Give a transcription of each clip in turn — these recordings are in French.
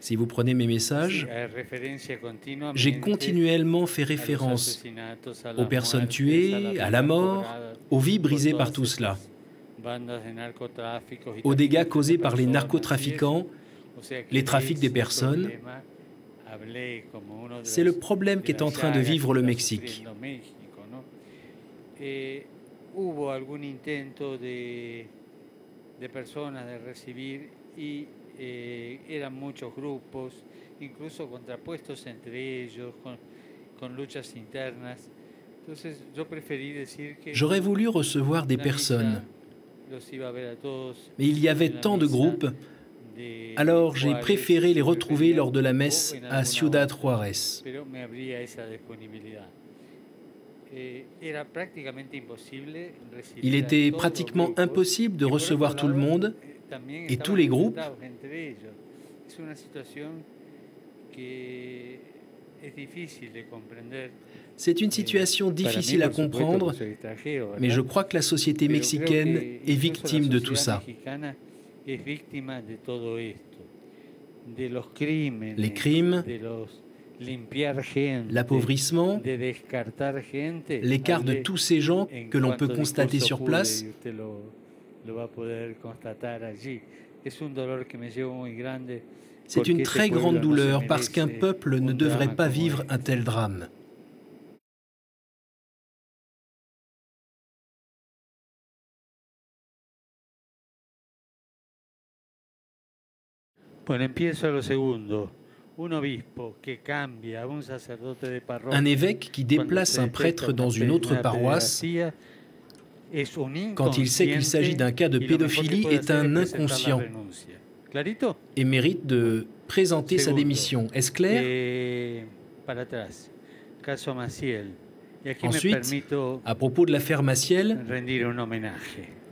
Si vous prenez mes messages, j'ai continuellement fait référence aux personnes tuées, à la mort, aux vies brisées par tout cela, aux dégâts causés par les narcotrafiquants, les trafics des personnes. C'est le problème qu'est en train de vivre le Mexique. Eran muchos grupos, incluso contrapuestos entre ellos, con luchas internas. Entonces, yo preferí decir que J'aurais voulu recevoir des personnes, mais il y avait tant de groupes, alors j'ai préféré les retrouver lors de la messe à Ciudad Juárez. Il était pratiquement impossible de recevoir tout le monde et tous les groupes. C'est une situation difficile à comprendre, mais je crois que la société mexicaine est victime de tout ça. Les crimes, l'appauvrissement, l'écart de tous ces gens que l'on peut constater sur place. C'est une très grande douleur parce qu'un peuple ne devrait pas vivre un tel drame. Un évêque qui déplace un prêtre dans une autre paroisse, quand il sait qu'il s'agit d'un cas de pédophilie, est un inconscient et mérite de présenter sa démission. Est-ce clair? Ensuite, à propos de l'affaire Maciel,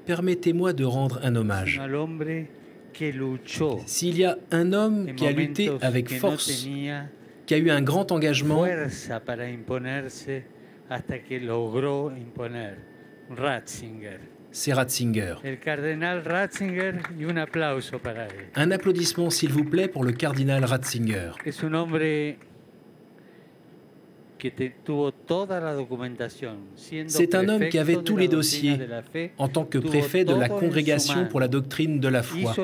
permettez-moi de rendre un hommage. S'il y a un homme qui a lutté avec force, qui a eu un grand engagement, c'est Ratzinger. Un applaudissement, s'il vous plaît, pour le cardinal Ratzinger. C'est un homme qui avait tous les dossiers en tant que préfet de la Congrégation pour la doctrine de la foi.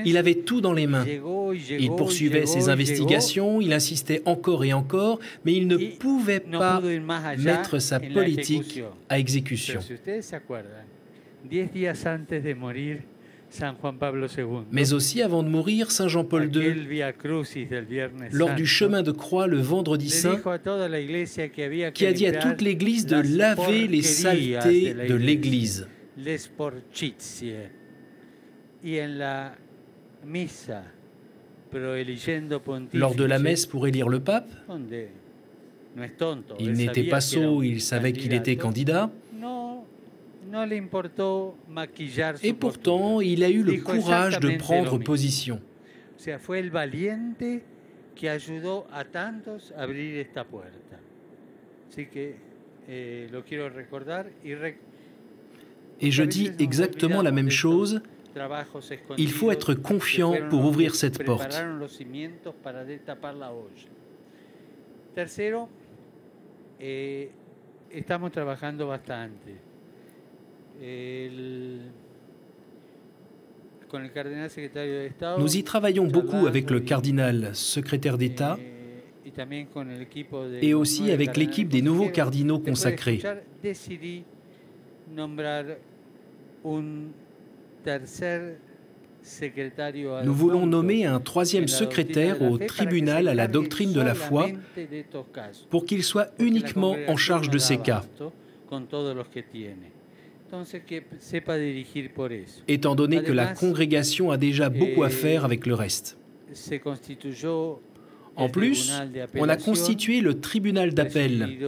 Il avait tout dans les mains. Il poursuivait ses investigations, il insistait encore et encore, mais il ne pouvait pas mettre sa politique à exécution. Mais aussi, avant de mourir, Saint Jean-Paul II, lors du chemin de croix le vendredi saint, qui a dit à toute l'Église de laver les saletés de l'Église. Lors de la messe pour élire le pape, il n'était pas sot, il savait qu'il était candidat. Et pourtant, il a eu le courage de prendre position. Et je dis exactement la même chose. Il faut être confiant pour ouvrir cette porte. Estamos trabajando bastante. Nous y travaillons beaucoup avec le cardinal secrétaire d'État et aussi avec l'équipe des nouveaux cardinaux consacrés. Nous voulons nommer un troisième secrétaire au tribunal à la doctrine de la foi pour qu'il soit uniquement en charge de ces cas. Étant donné que la congrégation a déjà beaucoup à faire avec le reste. En plus, on a constitué le tribunal d'appel,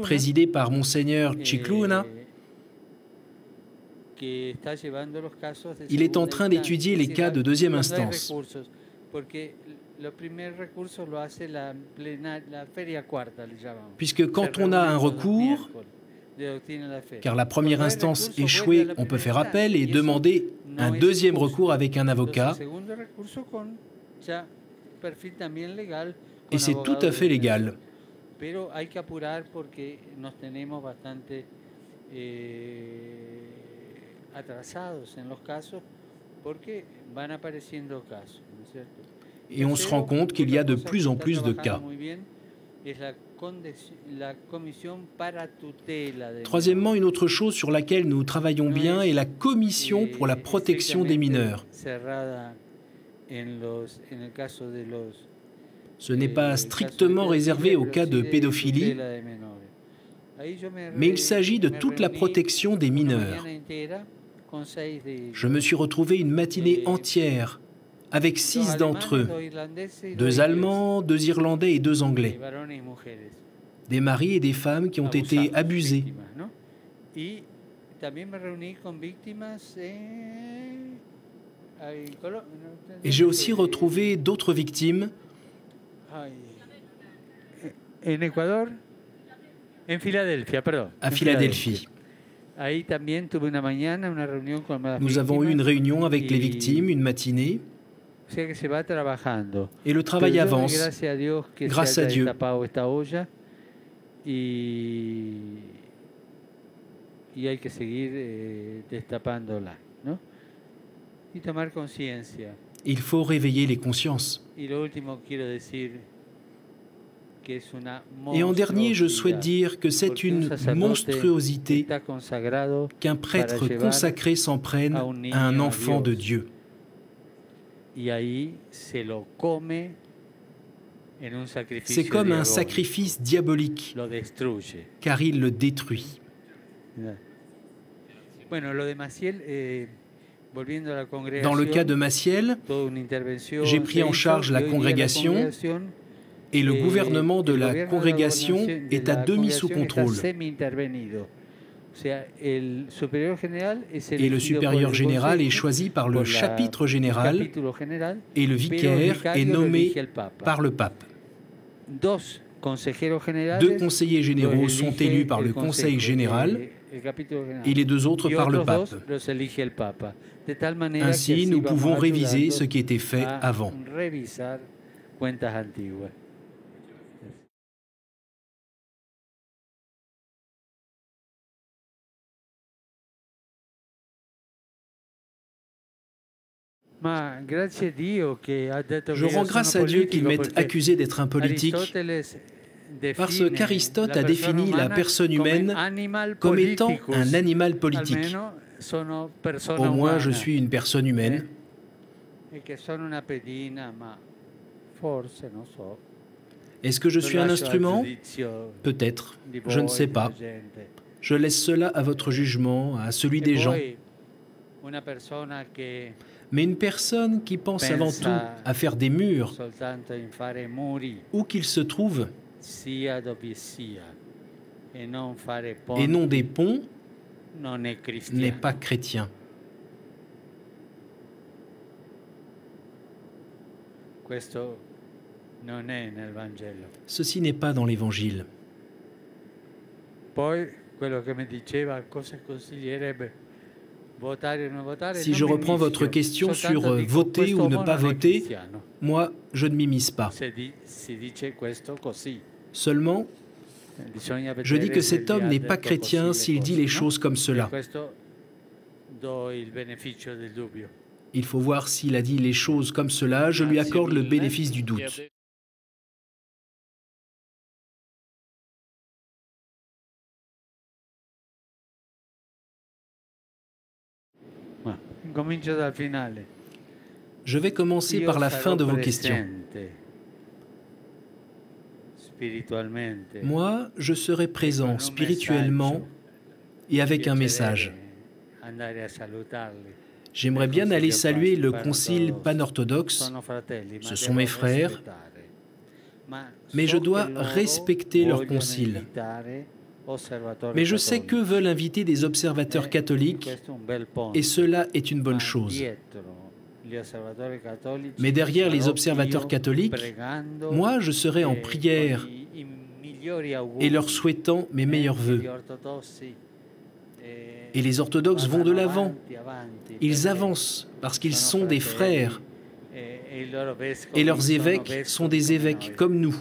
présidé par Monseigneur Chicluna. Il est en train d'étudier les cas de deuxième instance. Puisque quand on a un recours, Car la première instance échouée, on peut faire appel et demander un deuxième recours avec un avocat. Et c'est tout à fait légal. Et on se rend compte qu'il y a de plus en plus de cas. Troisièmement, une autre chose sur laquelle nous travaillons bien est la commission pour la protection des mineurs. Ce n'est pas strictement réservé au cas de pédophilie, mais il s'agit de toute la protection des mineurs. Je me suis retrouvé une matinée entière avec 6 d'entre eux, 2 Allemands, 2 Irlandais et 2 Anglais. Des maris et des femmes qui ont été abusés. Et j'ai aussi retrouvé d'autres victimes. En Équateur, en Philadelphie, pardon. À Philadelphie. Nous avons eu une réunion avec les victimes, une matinée. Et le travail avance, grâce à Dieu. Il faut réveiller les consciences. Et en dernier, je souhaite dire que c'est une monstruosité qu'un prêtre consacré s'en prenne à un enfant de Dieu. C'est comme un sacrifice diabolique, car il le détruit. Dans le cas de Maciel, j'ai pris en charge la congrégation et le gouvernement de la congrégation est à demi sous contrôle. Et le supérieur général est choisi par le chapitre général et le vicaire est nommé par le pape. 2 conseillers généraux sont élus par le conseil général et les 2 autres par le pape. Ainsi, nous pouvons réviser ce qui était fait avant. Je rends grâce à Dieu qu'il m'ait accusé d'être un politique, parce qu'Aristote a défini la personne humaine comme étant un animal politique. Au moins, je suis une personne humaine. Est-ce que je suis un instrument? Peut-être, je ne sais pas. Je laisse cela à votre jugement, à celui des gens. Mais une personne qui pense avant tout à faire des murs, où qu'il se trouve, et non des ponts, n'est pas chrétien. Ceci n'est pas dans l'Évangile. Si je reprends votre question sur voter ou ne pas voter, moi, je ne m'immisce pas. Seulement, je dis que cet homme n'est pas chrétien s'il dit les choses comme cela. Il faut voir s'il a dit les choses comme cela, je lui accorde le bénéfice du doute. Je vais commencer par la fin de vos questions. Moi, je serai présent spirituellement et avec un message. J'aimerais bien aller saluer le concile panorthodoxe. Ce sont mes frères, mais je dois respecter leur concile. Mais je sais qu'eux veulent inviter des observateurs catholiques et cela est une bonne chose. Mais derrière les observateurs catholiques, moi je serai en prière et leur souhaitant mes meilleurs vœux. Et les orthodoxes vont de l'avant. Ils avancent parce qu'ils sont des frères. Et leurs évêques sont des évêques comme nous.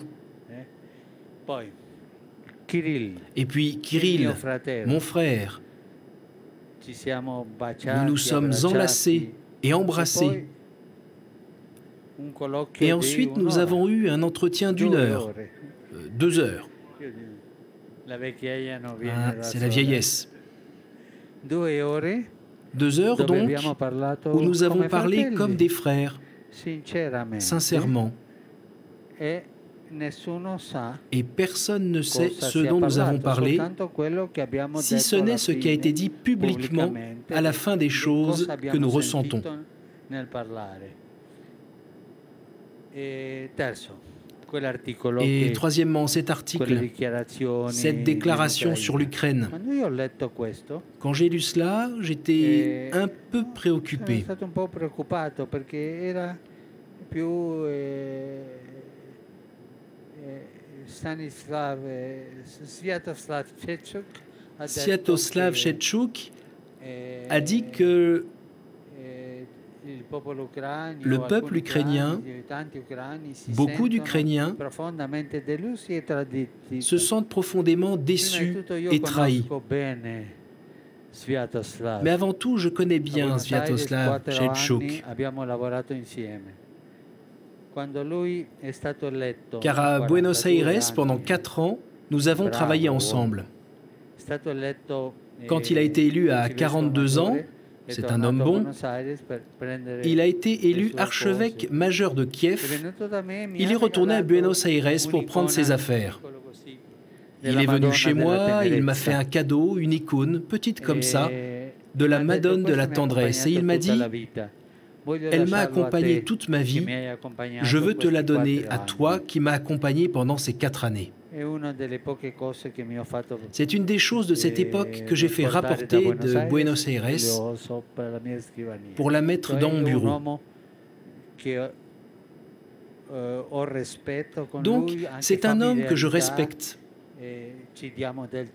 Et puis Kirill, mon frère, nous nous sommes enlacés et embrassés. Et ensuite, nous avons eu un entretien d'1 heure, 2 heures. Ah, c'est la vieillesse. 2 heures donc, où nous avons parlé comme des frères, sincèrement. Et personne ne sait ce dont nous avons parlé, si ce n'est ce qui a été dit publiquement à la fin des choses que nous ressentons. Et troisièmement, cet article, cette déclaration sur l'Ukraine. Quand j'ai lu cela, j'étais un peu préoccupé. Sviatoslav Shevchuk a dit que le peuple ukrainien, beaucoup d'Ukrainiens, se sentent profondément déçus et trahis. Mais avant tout, je connais bien Sviatoslav Shevchuk. Car à Buenos Aires, pendant 4 ans, nous avons travaillé ensemble. Quand il a été élu à 42 ans, c'est un homme bon, il a été élu archevêque majeur de Kiev. Il est retourné à Buenos Aires pour prendre ses affaires. Il est venu chez moi, il m'a fait un cadeau, une icône, petite comme ça, de la Madone de la tendresse. Et il m'a dit, elle m'a accompagné toute ma vie, je veux te la donner à toi qui m'as accompagné pendant ces 4 années. C'est une des choses de cette époque que j'ai fait rapporter de Buenos Aires pour la mettre dans mon bureau. Donc, c'est un homme que je respecte,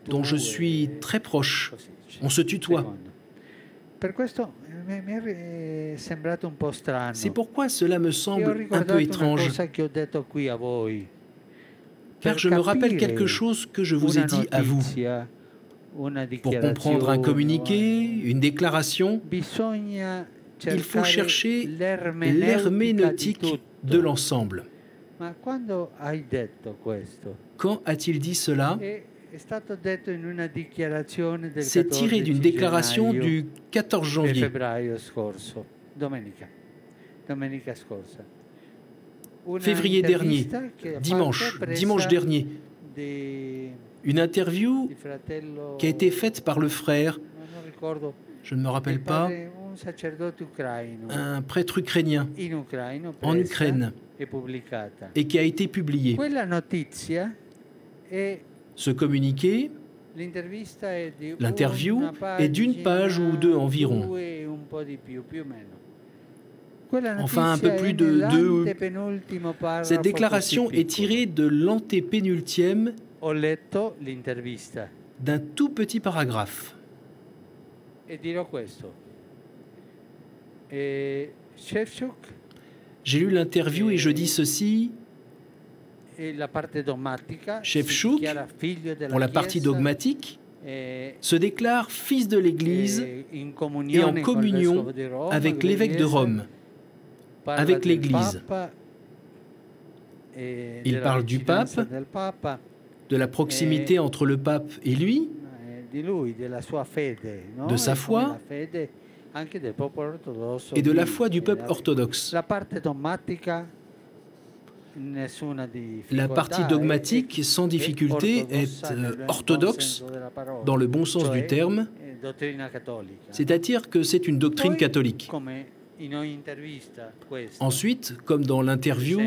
dont je suis très proche. On se tutoie. C'est pourquoi cela me semble un peu étrange. Car je me rappelle quelque chose que je vous ai dit à vous. Pour comprendre un communiqué, une déclaration, il faut chercher l'herméneutique de l'ensemble. Quand a-t-il dit cela? C'est tiré d'une déclaration du 14 janvier. Février dernier, dimanche dernier, une interview qui a été faite par le frère, je ne me rappelle pas, un prêtre ukrainien en Ukraine, et qui a été publié. Ce communiqué, l'interview, est d'1 page ou 2 environ. Enfin, un peu plus de 2. Cette déclaration est tirée de l'antépénultième d'un tout petit paragraphe. J'ai lu l'interview et je dis ceci. Shevchuk, pour la partie dogmatique, se déclare fils de l'Église et en communion avec l'évêque de Rome, avec l'Église. Il parle du pape, de la proximité entre le pape et lui, de sa foi et de la foi du peuple orthodoxe. La partie dogmatique, sans difficulté, est orthodoxe dans le bon sens du terme, c'est-à-dire que c'est une doctrine catholique. Ensuite, comme dans l'interview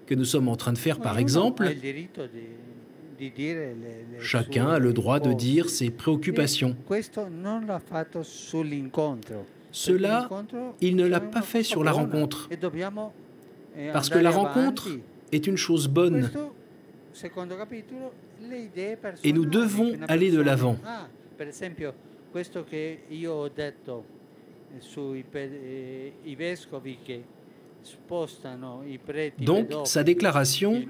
que nous sommes en train de faire par exemple, chacun a le droit de dire ses préoccupations. Cela, il ne l'a pas fait sur la rencontre, parce que la rencontre est une chose bonne. Et nous devons aller de l'avant. Donc, sa déclaration,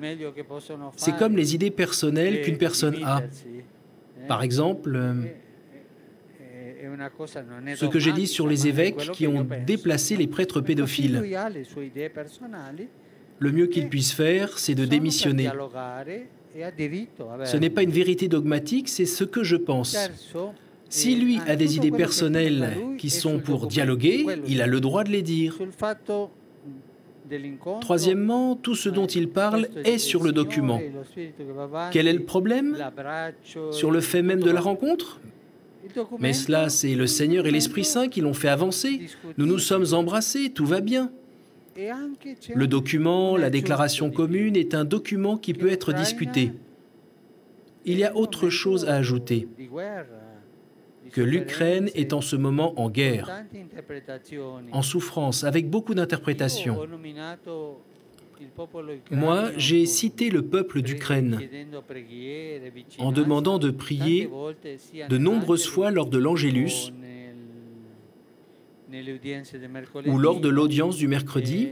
c'est comme les idées personnelles qu'une personne a. Par exemple, ce que j'ai dit sur les évêques qui ont déplacé les prêtres pédophiles. Le mieux qu'ils puissent faire, c'est de démissionner. Ce n'est pas une vérité dogmatique, c'est ce que je pense. Si lui a des idées personnelles qui sont pour dialoguer, il a le droit de les dire. Troisièmement, tout ce dont il parle est sur le document. Quel est le problème? Sur le fait même de la rencontre? Mais cela, c'est le Seigneur et l'Esprit Saint qui l'ont fait avancer. Nous nous sommes embrassés, tout va bien. Le document, la déclaration commune, est un document qui peut être discuté. Il y a autre chose à ajouter, que l'Ukraine est en ce moment en guerre, en souffrance, avec beaucoup d'interprétations. Moi, j'ai cité le peuple d'Ukraine en demandant de prier de nombreuses fois lors de l'Angélus ou lors de l'audience du mercredi,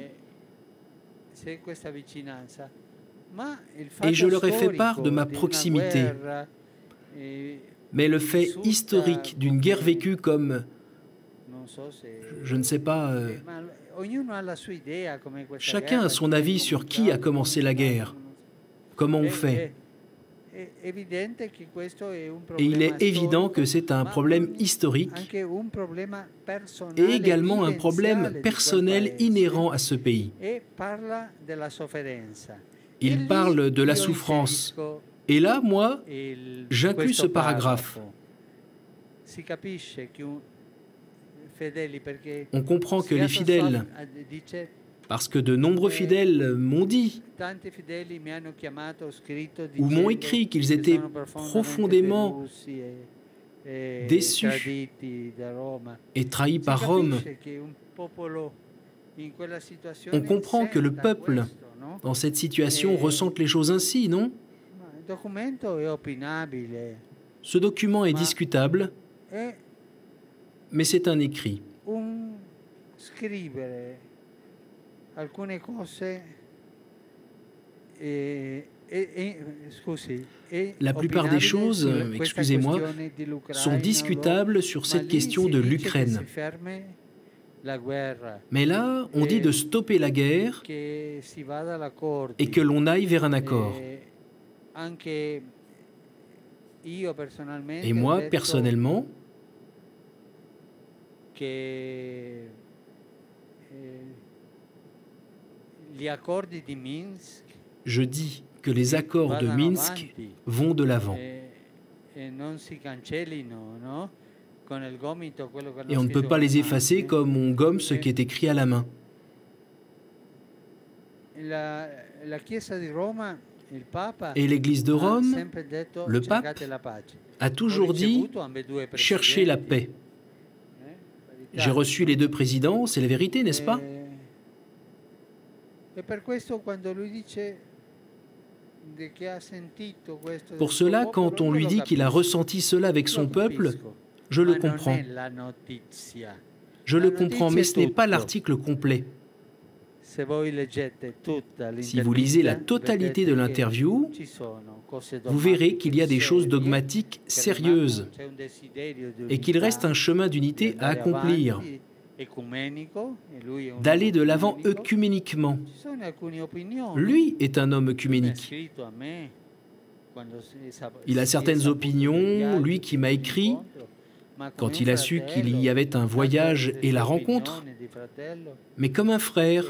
et je leur ai fait part de ma proximité. Mais le fait historique d'une guerre vécue comme, je ne sais pas, chacun a son avis sur qui a commencé la guerre, comment on fait. Et il est évident que c'est un problème historique et également un problème personnel inhérent à ce pays. Il parle de la souffrance. Et là, moi, j'inclus ce paragraphe. On comprend que les fidèles, parce que de nombreux fidèles m'ont dit ou m'ont écrit qu'ils étaient profondément déçus et trahis par Rome, on comprend que le peuple, dans cette situation, ressente les choses ainsi, non? Ce document est discutable, mais c'est un écrit. La plupart des choses, excusez-moi, sont discutables sur cette question de l'Ukraine. Mais là, on dit de stopper la guerre et que l'on aille vers un accord. Et moi, personnellement, je dis que les accords de Minsk vont de l'avant. Et on ne peut pas les effacer comme on gomme ce qui est écrit à la main. Et l'Église de Rome, le pape, a toujours dit « cherchez la paix ». J'ai reçu les deux présidents, c'est la vérité, n'est-ce pas? Pour cela, quand on lui dit qu'il a ressenti cela avec son peuple, je le comprends. Je le comprends, mais ce n'est pas l'article complet. Si vous lisez la totalité de l'interview, vous verrez qu'il y a des choses dogmatiques sérieuses et qu'il reste un chemin d'unité à accomplir, d'aller de l'avant œcuméniquement. Lui est un homme œcuménique. Il a certaines opinions, lui qui m'a écrit, quand il a su qu'il y avait un voyage et la rencontre, mais comme un frère.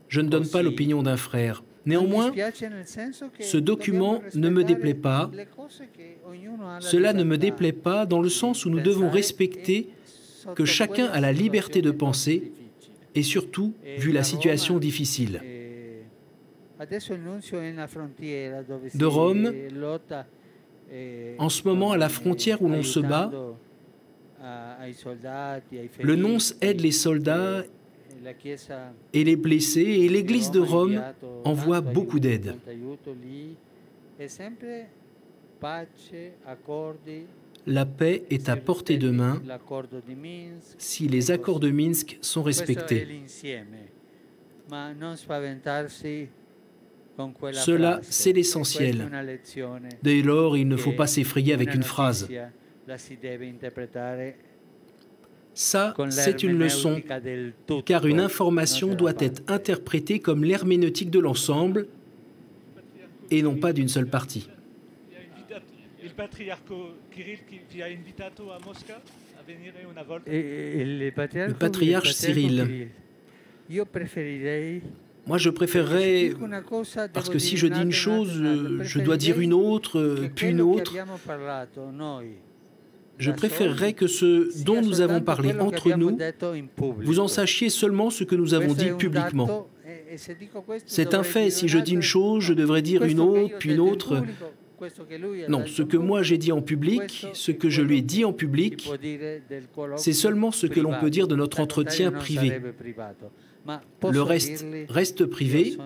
Je ne donne pas l'opinion d'un frère. Néanmoins, ce document ne me déplaît pas. Cela ne me déplaît pas dans le sens où nous devons respecter que chacun a la liberté de penser et surtout, vu la situation difficile. De Rome, en ce moment à la frontière où l'on se bat, le nonce aide les soldats et les blessés, et l'Église de Rome envoie beaucoup d'aide. La paix est à portée de main si les accords de Minsk sont respectés. Cela, c'est l'essentiel. Dès lors, il ne faut pas s'effrayer avec une phrase. Ça, c'est une leçon, car une information doit être interprétée comme l'herméneutique de l'ensemble et non pas d'une seule partie. Le patriarche Cyril. Moi, je préférerais, parce que si je dis une chose, je dois dire une autre, puis une autre. Je préférerais que ce dont nous avons parlé entre nous, vous en sachiez seulement ce que nous avons dit publiquement. C'est un fait, si je dis une chose, je devrais dire une autre, puis une autre. Non, ce que moi j'ai dit en public, ce que je lui ai dit en public, c'est seulement ce que l'on peut dire de notre entretien privé. Le reste reste privé,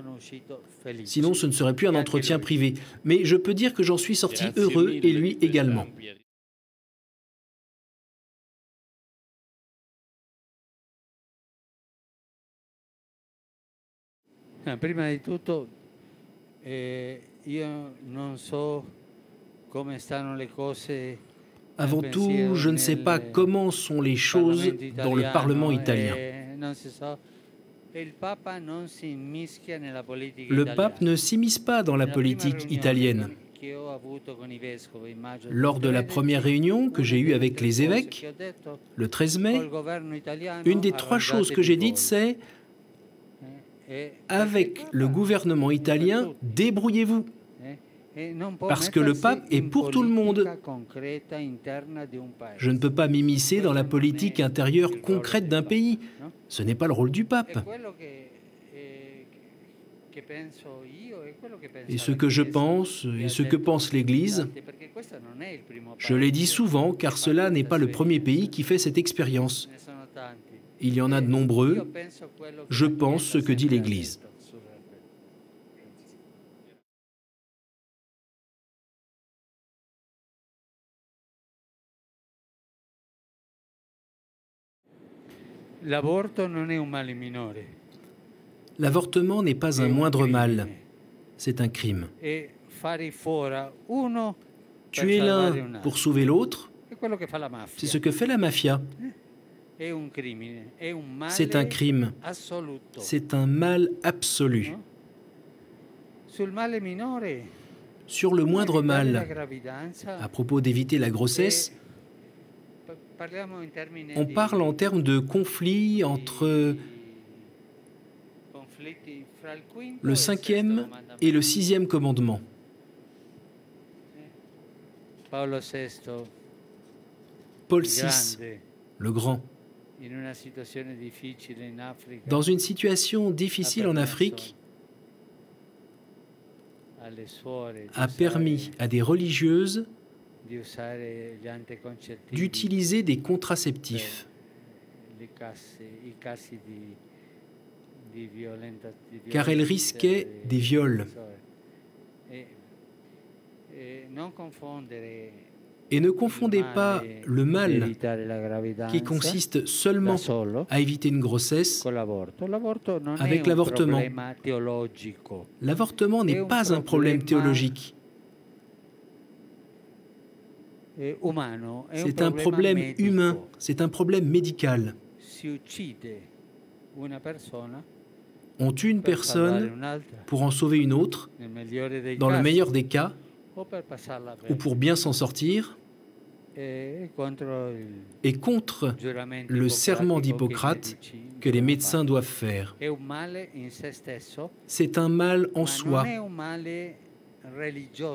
sinon ce ne serait plus un entretien privé. Mais je peux dire que j'en suis sorti heureux et lui également. Prima di tutto, io non so come stanno le cose. Avant tout, je ne sais pas comment sont les choses dans le Parlement italien. Le pape ne s'immisce pas dans la politique italienne. Lors de la première réunion que j'ai eue avec les évêques, le 13 mai, une des 3 choses que j'ai dites, c'est « Avec le gouvernement italien, débrouillez-vous ». Parce que le pape est pour tout le monde. Je ne peux pas m'immiscer dans la politique intérieure concrète d'un pays. Ce n'est pas le rôle du pape. Et ce que je pense, et ce que pense l'Église, je l'ai dit souvent, car cela n'est pas le premier pays qui fait cette expérience. Il y en a de nombreux. Je pense ce que dit l'Église. L'avortement n'est pas un moindre mal, c'est un crime. Tuer l'un pour sauver l'autre, c'est ce que fait la mafia. C'est un crime, c'est un mal absolu. Sur le moindre mal, à propos d'éviter la grossesse, on parle en termes de conflit entre le 5e et le 6e commandement. Paul VI, le Grand, dans une situation difficile en Afrique, a permis à des religieuses d'utiliser des contraceptifs, car elles risquaient des viols. Et ne confondez pas le mal qui consiste seulement à éviter une grossesse avec l'avortement. L'avortement n'est pas un problème théologique. C'est un problème humain, c'est un problème médical. On tue une personne pour en sauver une autre, dans le meilleur des cas, ou pour bien s'en sortir, et contre le serment d'Hippocrate que les médecins doivent faire. C'est un mal en soi,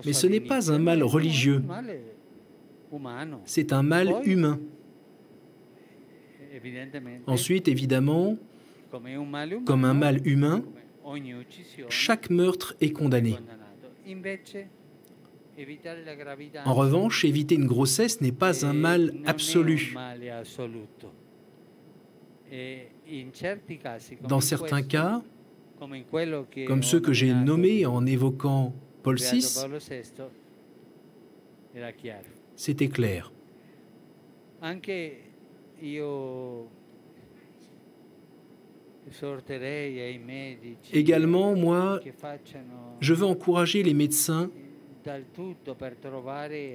mais ce n'est pas un mal religieux, c'est un mal humain. Ensuite, évidemment, comme un mal humain, chaque meurtre est condamné. En revanche, éviter une grossesse n'est pas un mal absolu. Dans certains cas, comme ceux que j'ai nommés en évoquant Paul VI, c'était clair. Également, moi, je veux encourager les médecins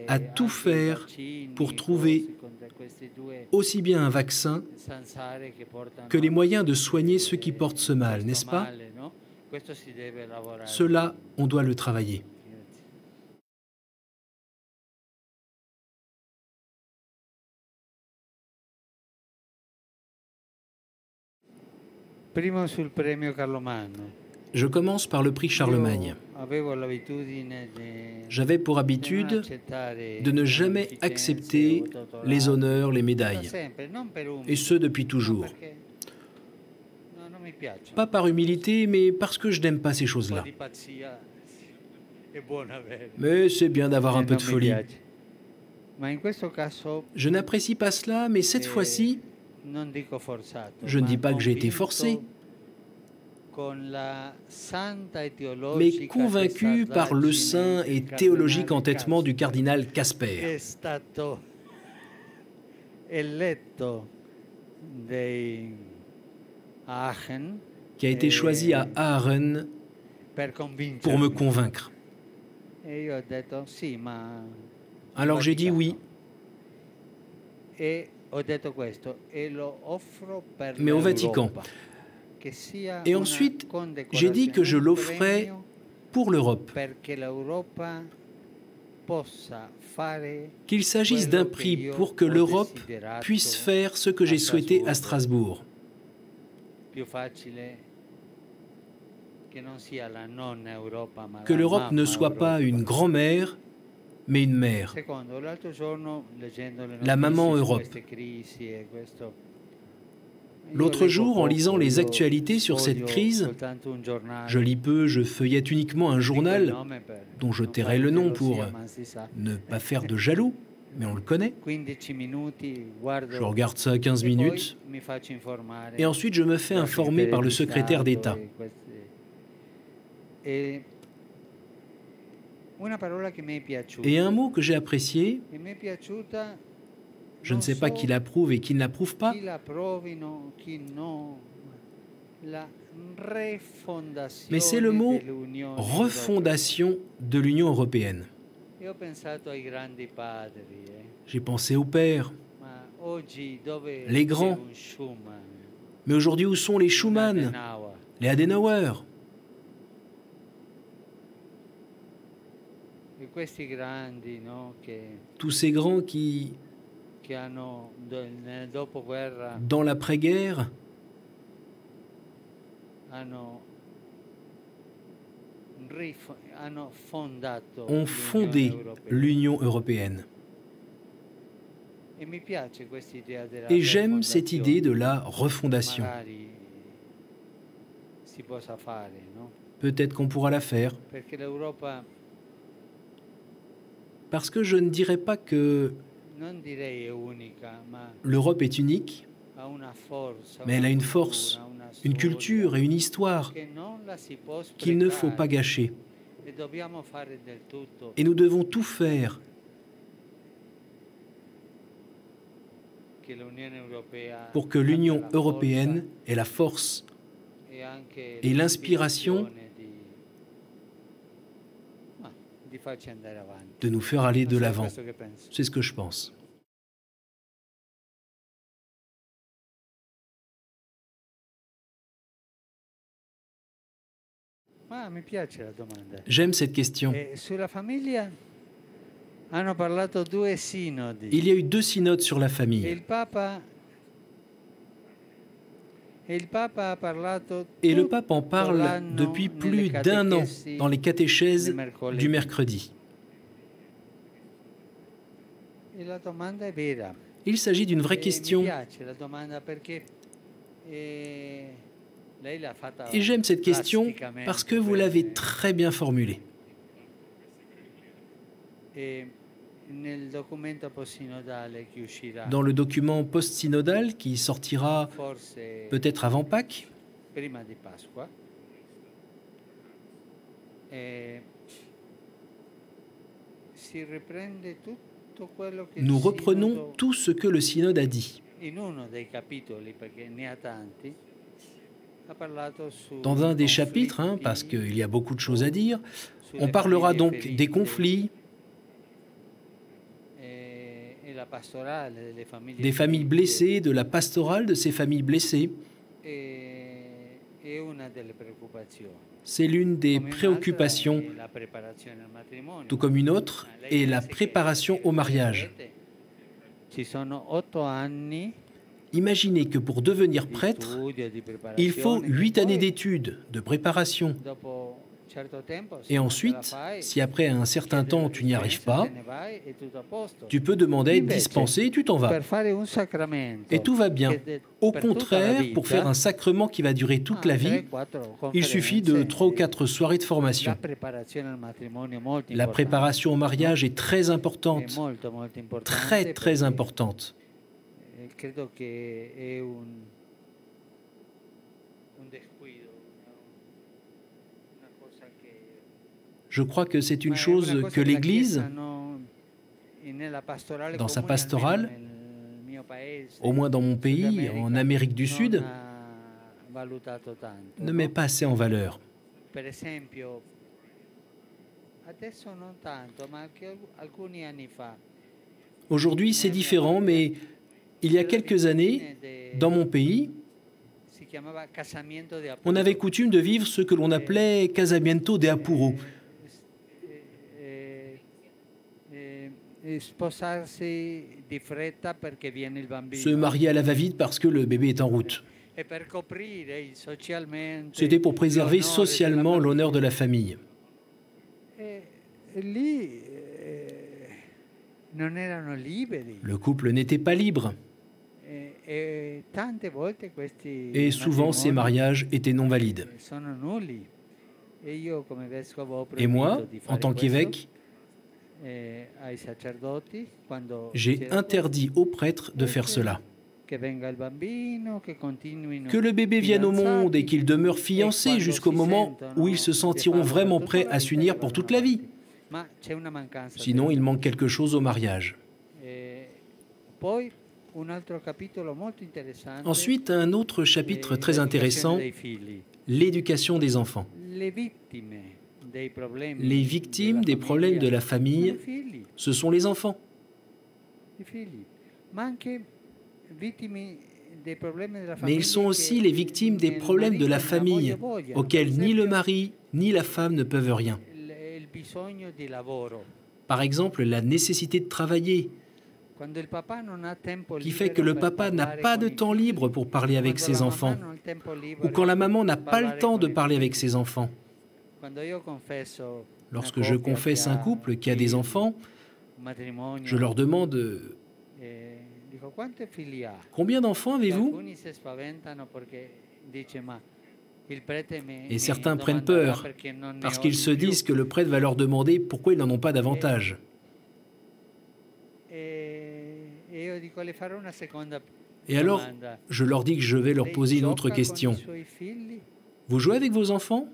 à tout faire pour trouver aussi bien un vaccin que les moyens de soigner ceux qui portent ce mal, n'est-ce pas? Cela, on doit le travailler. Je commence par le prix Charlemagne. J'avais pour habitude de ne jamais accepter les honneurs, les médailles, et ce depuis toujours. Pas par humilité, mais parce que je n'aime pas ces choses-là. Mais c'est bien d'avoir un peu de folie. Je n'apprécie pas cela, mais cette fois-ci, je ne dis pas que j'ai été forcé, mais convaincu par le saint et théologique entêtement du cardinal Casper, qui a été choisi à Aachen pour me convaincre. Alors j'ai dit oui, mais au Vatican. Et ensuite, j'ai dit que je l'offrais pour l'Europe, qu'il s'agisse d'un prix pour que l'Europe puisse faire ce que j'ai souhaité à Strasbourg. Que l'Europe ne soit pas une grand-mère, mais une mère. La maman Europe. L'autre jour, en lisant les actualités sur cette crise, je lis peu, je feuillette uniquement un journal dont je tairai le nom pour ne pas faire de jaloux, mais on le connaît. Je regarde ça 15 minutes et ensuite je me fais informer par le secrétaire d'État. Et un mot que j'ai apprécié, je ne sais pas qui l'approuve et qui ne l'approuve pas, mais c'est le mot « refondation de l'Union européenne ». J'ai pensé aux pères, les grands, mais aujourd'hui où sont les Schuman, les Adenauer? Tous ces grands qui, dans l'après-guerre, ont fondé l'Union européenne. Et j'aime cette idée de la refondation. Peut-être qu'on pourra la faire. Parce que je ne dirais pas que l'Europe est unique, mais elle a une force, une culture et une histoire qu'il ne faut pas gâcher. Et nous devons tout faire pour que l'Union européenne ait la force et l'inspiration de nous faire aller de l'avant. C'est ce que je pense. J'aime cette question. Il y a eu 2 synodes sur la famille. Et le pape en parle depuis plus d'1 an dans les catéchèses du mercredi. Il s'agit d'une vraie question. Et j'aime cette question parce que vous l'avez très bien formulée. Dans le document post-synodal qui sortira peut-être avant Pâques, nous reprenons tout ce que le synode a dit. Dans un des chapitres, parce qu'il y a beaucoup de choses à dire, on parlera donc des conflits, des familles blessées, de la pastorale de ces familles blessées. C'est l'une des préoccupations, tout comme une autre, est la préparation au mariage. Imaginez que pour devenir prêtre, il faut 8 années d'études, de préparation. Et ensuite, si après un certain temps tu n'y arrives pas, tu peux demander à être dispensé et tu t'en vas. Et tout va bien. Au contraire, pour faire un sacrement qui va durer toute la vie, il suffit de 3 ou 4 soirées de formation. La préparation au mariage est très importante, très très importante. Je crois que c'est une chose que l'Église, dans sa pastorale, au moins dans mon pays, en Amérique du Sud, ne met pas assez en valeur. Aujourd'hui, c'est différent, mais il y a quelques années, dans mon pays, on avait coutume de vivre ce que l'on appelait casamiento de apuro. Se marier à la va-vite parce que le bébé est en route. C'était pour préserver socialement l'honneur de la famille. Le couple n'était pas libre. Et souvent, ces mariages étaient non valides. Et moi, en tant qu'évêque, j'ai interdit aux prêtres de faire cela. Que le bébé vienne au monde et qu'il demeure fiancé jusqu'au moment où ils se sentiront vraiment prêts à s'unir pour toute la vie. Sinon, il manque quelque chose au mariage. Ensuite, un autre chapitre très intéressant, l'éducation des enfants. Les victimes des problèmes de la famille, ce sont les enfants. Mais ils sont aussi les victimes des problèmes de la famille, auxquels ni le mari ni la femme ne peuvent rien. Par exemple, la nécessité de travailler, qui fait que le papa n'a pas de temps libre pour parler avec ses enfants, ou quand la maman n'a pas le temps de parler avec ses enfants. Lorsque je confesse un couple qui a des enfants, je leur demande « Combien d'enfants avez-vous » Et certains prennent peur parce qu'ils se disent que le prêtre va leur demander pourquoi ils n'en ont pas davantage. Et alors, je leur dis que je vais leur poser une autre question. Vous jouez avec vos enfants ?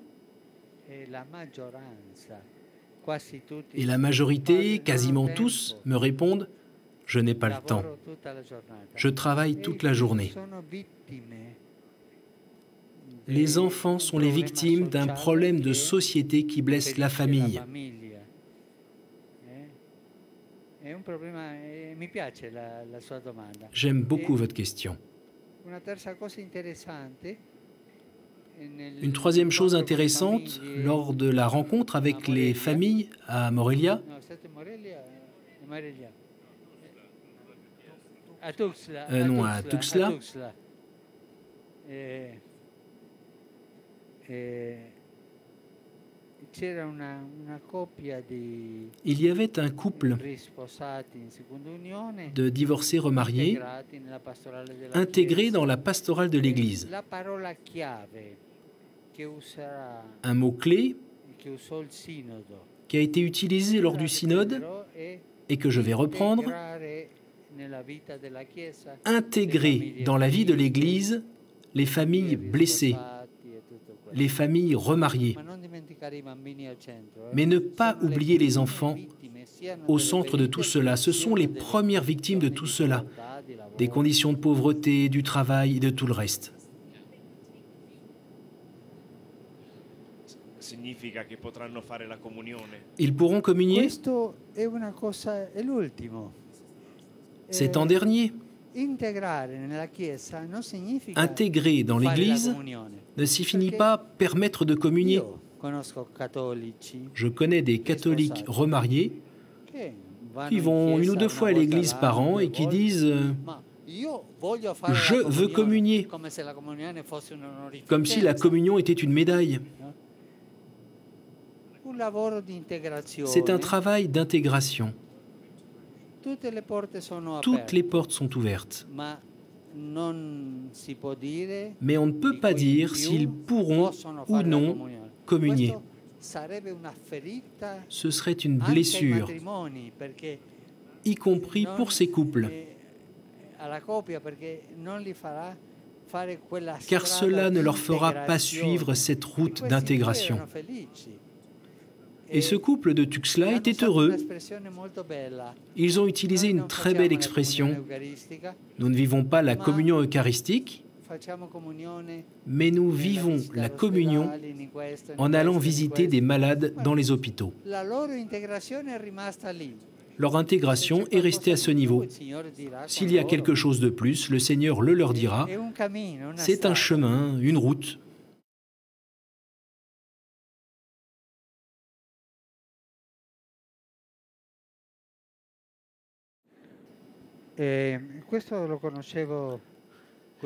Et la majorité, quasiment tous, me répondent « Je n'ai pas le temps. Je travaille toute la journée. » Les enfants sont les victimes d'un problème de société qui blesse la famille. J'aime beaucoup votre question. Une troisième chose intéressante, lors de la rencontre avec les familles à Morelia, à Tuxtla, il y avait un couple de divorcés remariés intégrés dans la pastorale de l'Église. Un mot-clé qui a été utilisé lors du synode et que je vais reprendre, intégrer dans la vie de l'Église les familles blessées, les familles remariées, mais ne pas oublier les enfants au centre de tout cela. Ce sont les premières victimes de tout cela, des conditions de pauvreté, du travail et de tout le reste. Ils pourront communier. C'est en dernier. Intégrer dans l'Église ne signifie pas permettre de communier. Je connais des catholiques remariés qui vont 1 ou 2 fois à l'Église par an et qui disent « Je veux communier », comme si la communion était une médaille. C'est un travail d'intégration. Toutes les portes sont ouvertes. Mais on ne peut pas dire s'ils pourront ou non communier. Ce serait une blessure, y compris pour ces couples, car cela ne leur fera pas suivre cette route d'intégration. Et ce couple de Tuxtla était heureux. Ils ont utilisé une très belle expression. Nous ne vivons pas la communion eucharistique, mais nous vivons la communion en allant visiter des malades dans les hôpitaux. Leur intégration est restée à ce niveau. S'il y a quelque chose de plus, le Seigneur le leur dira. C'est un chemin, une route.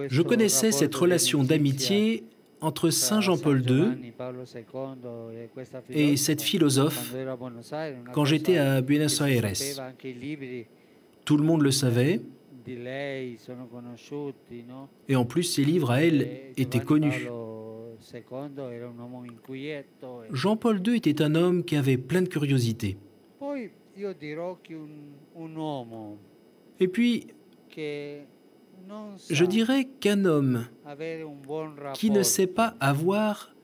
Je connaissais cette relation d'amitié entre Saint Jean-Paul II et cette philosophe quand j'étais à Buenos Aires. Tout le monde le savait, et en plus ses livres à elle étaient connus. Jean-Paul II était un homme qui avait plein de curiosité. Et puis, je dirais qu'un homme qui ne sait pas avoir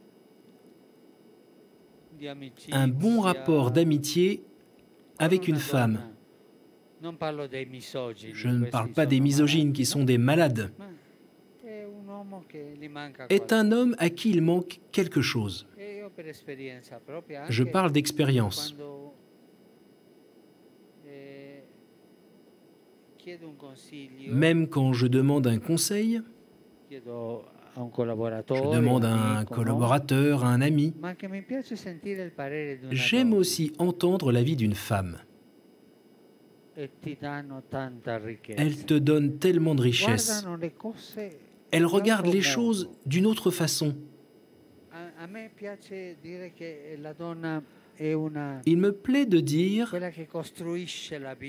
un bon rapport d'amitié avec une femme, je ne parle pas des misogynes qui sont des malades, est un homme à qui il manque quelque chose. Je parle d'expérience. Même quand je demande un conseil, je demande à un collaborateur, à un ami, j'aime aussi entendre l'avis d'une femme. Elle te donne tellement de richesse. Elle regarde les choses d'une autre façon. Il me plaît de dire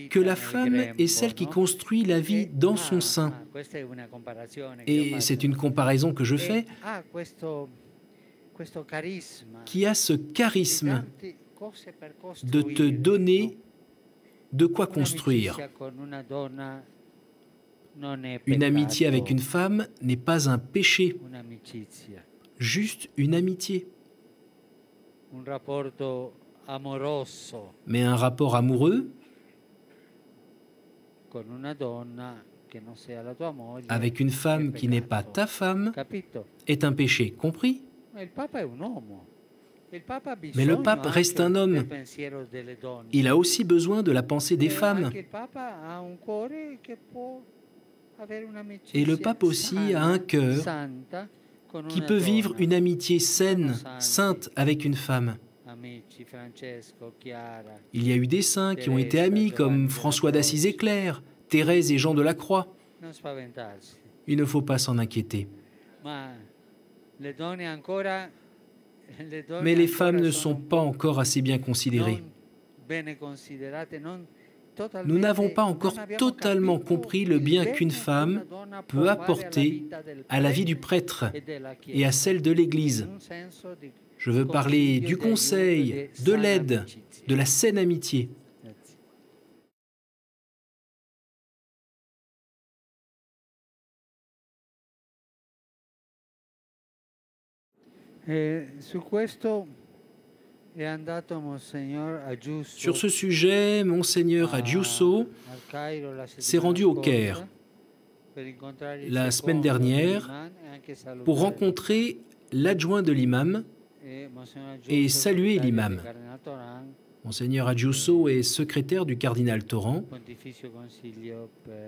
que la femme est celle qui construit la vie dans son sein. Et c'est une comparaison que je fais, qui a ce charisme de te donner de quoi construire. Une amitié avec une femme n'est pas un péché, juste une amitié. Mais un rapport amoureux avec une femme qui n'est pas ta femme est un péché, compris? Mais le pape reste un homme. Il a aussi besoin de la pensée des femmes. Et le pape aussi a un cœur qui peut vivre une amitié saine, sainte avec une femme. Il y a eu des saints qui ont été amis comme François d'Assise et Claire, Thérèse et Jean de la Croix. Il ne faut pas s'en inquiéter. Mais les femmes ne sont pas encore assez bien considérées. Nous n'avons pas encore totalement compris le bien qu'une femme peut apporter à la vie du prêtre et à celle de l'Église. Je veux parler du conseil, de l'aide, de la saine amitié. Sur ce sujet, Monseigneur Aggiuso s'est rendu au Caire la semaine dernière pour rencontrer l'adjoint de l'imam et saluer l'imam. Monseigneur Aggiuso est secrétaire du cardinal Toran,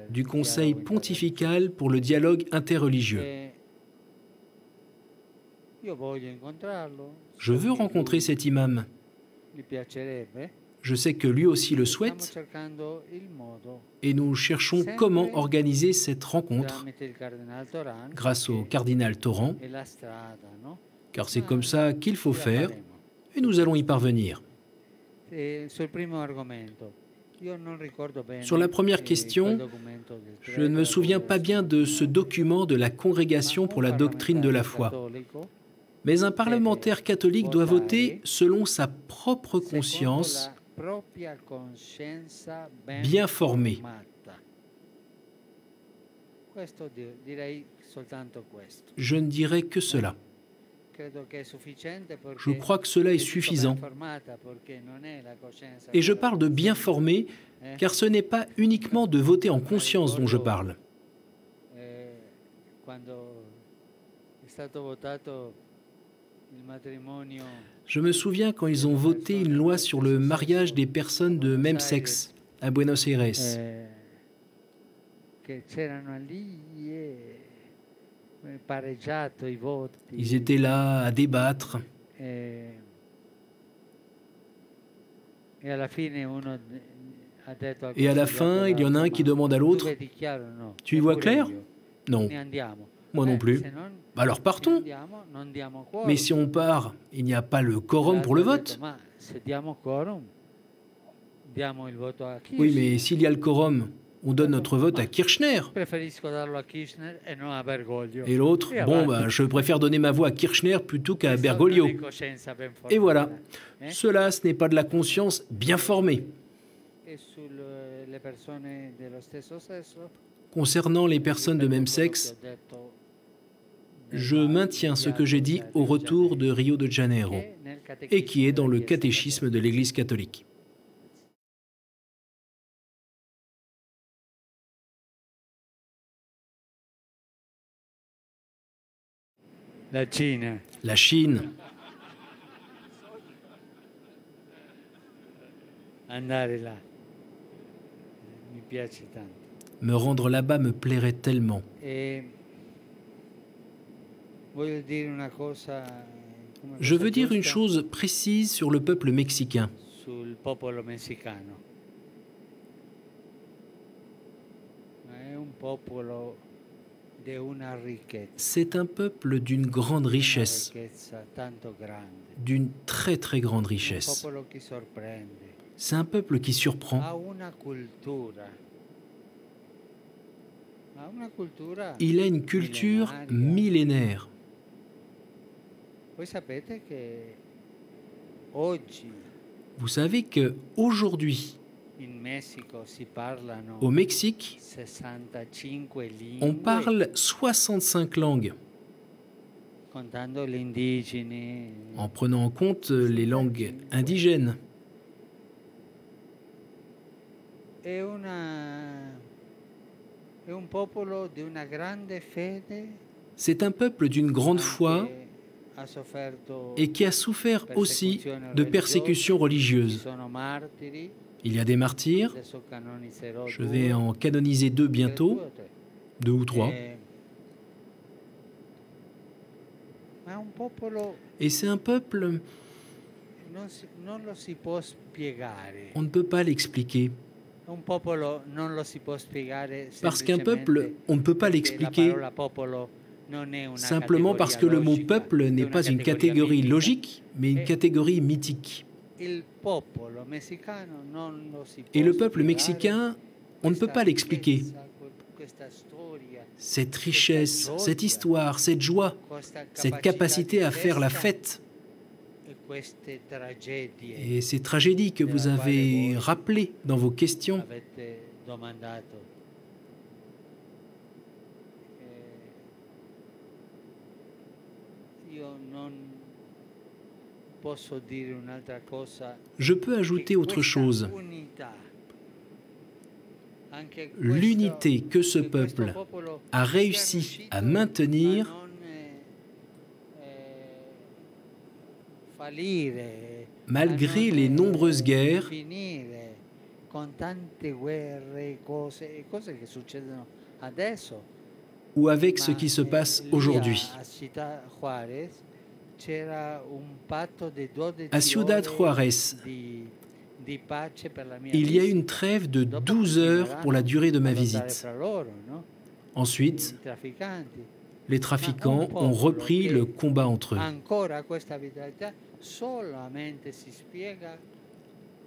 du Conseil pontifical pour le dialogue interreligieux. Je veux rencontrer cet imam. Je sais que lui aussi le souhaite et nous cherchons comment organiser cette rencontre grâce au cardinal Toran, car c'est comme ça qu'il faut faire et nous allons y parvenir. Sur la première question, je ne me souviens pas bien de ce document de la Congrégation pour la doctrine de la foi. Mais un parlementaire catholique doit voter selon sa propre conscience, bien formée. Je ne dirais que cela. Je crois que cela est suffisant. Et je parle de bien formé, car ce n'est pas uniquement de voter en conscience dont je parle. Je me souviens quand ils ont voté une loi sur le mariage des personnes de même sexe à Buenos Aires. Ils étaient là à débattre. Et à la fin, il y en a un qui demande à l'autre « Tu y vois clair ?»« Non. » « Moi non plus. » « Alors partons. » « Mais si on part, il n'y a pas le quorum pour le vote. » »« Oui, mais s'il y a le quorum, on donne notre vote à Kirchner. » Et l'autre, « Bon, je préfère donner ma voix à Kirchner plutôt qu'à Bergoglio. » Et voilà. Cela, ce n'est pas de la conscience bien formée. Concernant les personnes de même sexe, je maintiens ce que j'ai dit au retour de Rio de Janeiro et qui est dans le catéchisme de l'Église catholique. La Chine. La Chine. Andare là. Mi piace tanto. Me rendre là-bas me plairait tellement. Je veux dire une chose précise sur le peuple mexicain. C'est un peuple d'une grande richesse, d'une très très grande richesse. C'est un peuple qui surprend. Il a une culture millénaire. Vous savez qu'aujourd'hui, au Mexique, on parle 65 langues, en prenant en compte les langues indigènes. C'est un peuple d'une grande foi et qui a souffert aussi de persécutions religieuses. Il y a des martyrs, je vais en canoniser 2 bientôt, 2 ou 3. Et c'est un peuple, on ne peut pas l'expliquer. Parce qu'un peuple, on ne peut pas l'expliquer simplement parce que le mot peuple n'est pas une catégorie logique, mais une catégorie mythique. Et le peuple mexicain, on ne peut pas l'expliquer. Cette richesse, cette histoire, cette joie, cette capacité à faire la fête. Et ces tragédies que vous avez rappelées dans vos questions. Je peux ajouter autre chose. L'unité que ce peuple a réussi à maintenir malgré les nombreuses guerres ou avec ce qui se passe aujourd'hui. À Ciudad Juárez, il y a une trêve de 12 heures pour la durée de ma visite. Ensuite, les trafiquants ont repris le combat entre eux.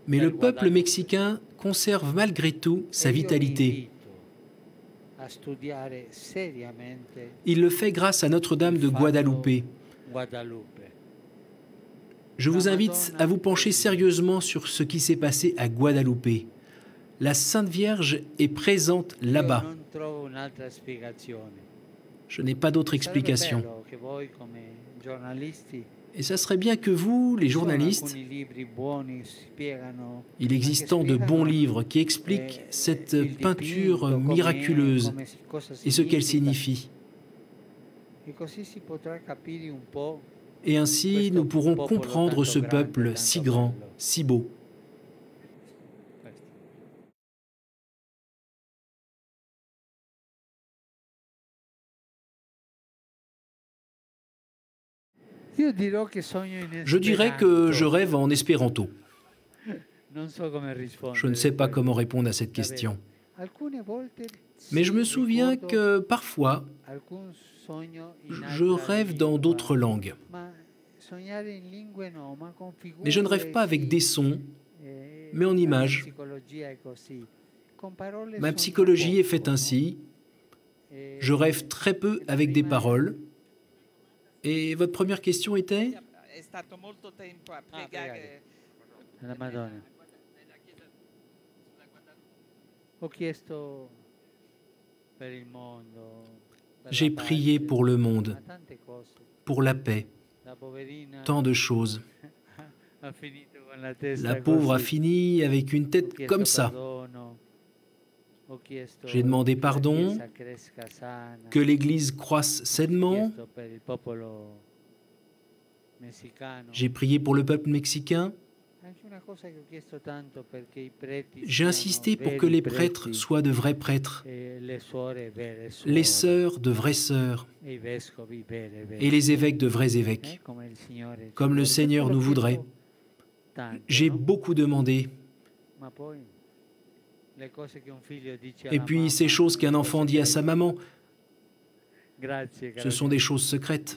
Mais le peuple mexicain conserve malgré tout sa vitalité. Il le fait grâce à Notre-Dame de Guadalupe. Je vous invite à vous pencher sérieusement sur ce qui s'est passé à Guadalupe. La Sainte Vierge est présente là-bas. Je n'ai pas d'autre explication. Et ça serait bien que vous, les journalistes, il existe tant de bons livres qui expliquent cette peinture miraculeuse et ce qu'elle signifie. Et ainsi, nous pourrons comprendre ce peuple si grand, si beau. Je dirais que je rêve en espéranto. Je ne sais pas comment répondre à cette question. Mais je me souviens que parfois, je rêve dans d'autres langues. Mais je ne rêve pas avec des sons, mais en images. Ma psychologie est faite ainsi. Je rêve très peu avec des paroles. Et votre première question était? J'ai prié pour le monde, pour la paix, tant de choses. La pauvre a fini avec une tête comme ça. J'ai demandé pardon, que l'Église croisse sainement. J'ai prié pour le peuple mexicain. J'ai insisté pour que les prêtres soient de vrais prêtres, les sœurs de vraies sœurs, et les évêques de vrais évêques, comme le Seigneur nous voudrait. J'ai beaucoup demandé. Et puis ces choses qu'un enfant dit à sa maman, ce sont des choses secrètes.